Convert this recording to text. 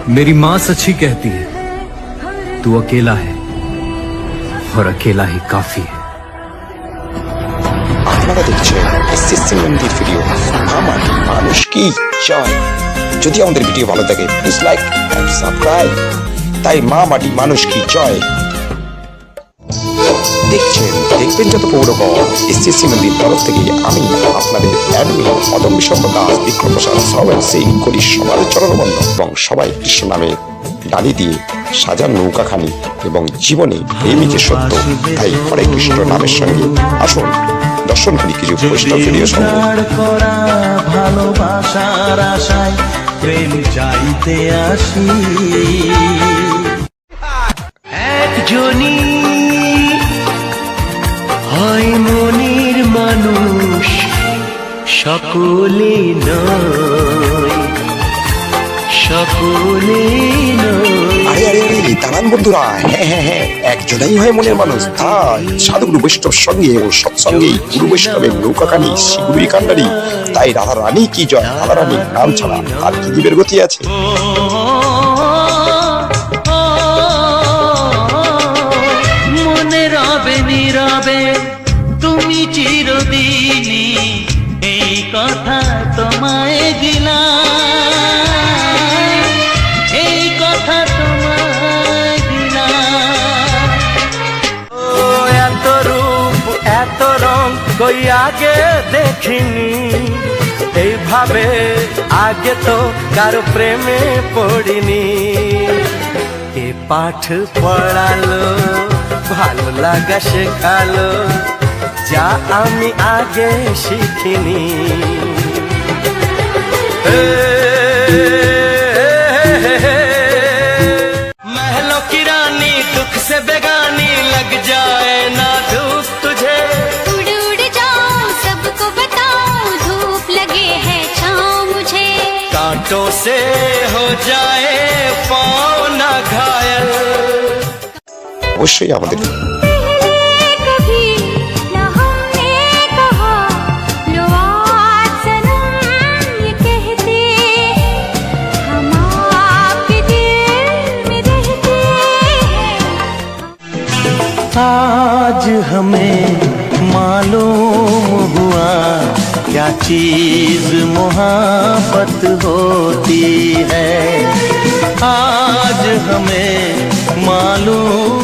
मेरी माँ सच्ची कहती है, तू अकेला है और अकेला ही काफी है। আপনারা দেখছেন এসএসসি মন্দির ভিডিও। আমার মানুষ কি চায়। যদি আমাদের ভিডিও ভালো লাগে প্লিজ লাইক এন্ড সাবস্ক্রাইব। তাই মা মাটি মানুষ কি চায় দেখবেন যত পৌরগড় এসএসসি মন্দির তরফ থেকে আমি আপনাদের অ্যাডমিন অদম্য দাস বিক্রম প্রসাদ শ্রবণ সিং করি সবার চরণবন্ধ এবং সবাই কৃষ্ণ নামে ডালি দিয়ে সাজান নৌকাখানি এবং জীবনে এই যে সত্য তাই হরে কৃষ্ণ নামের সঙ্গে আসুন দর্শন করি কিছু বৈষ্ণব ভিডিও সঙ্গে। ভালোবাসার আশায় প্রেম চাইতে আসি একজনই হয় মনের মানুষ, সকলে নয়, সকলে নয়। আরে আরে আরে দাঁড়ান বন্ধুরা, হ্যাঁ একজনাই হয় মনের মানুষ। তাই সাধুগুরু বৈষ্ণব সঙ্গে ও সৎসঙ্গে গুরু বৈষ্ণবের নৌকাখানি শিগুরি কান্ডারি। তাই রাধা রানী কি জয়, রাধা রানীর নাম ছাড়া আর কি জীবের গতি আছে। মনে রবে নীরবে তুমি চিরদিনই, এই কথা তোমায় দিলাম, এই কথা তোমায় দিলাম। ও এত রূপ এত রং কই আগে দেখিনি, এইভাবে আগে তো কারো প্রেমে পড়িনি। কে পাঠ পড়ালো ভালো লাগা শেখালো, যা আমি আগে শিখিনি। महलों की रानी दुख से बेगानी, लग जाए ना धूप तुझे, उड़ उड़ जाऊं सबको बताऊं, धूप लगे है छाँव मुझे, कांटों से हो जाए पाँव ना घायल। অবশ্যই আমাদের कभी न हमने कहा, लो आज सनम ये कहते, हम आपके दिल में रहते हैं। आज हमें मालूम हुआ क्या चीज मोहब्बत होती है, आज हमें मालूम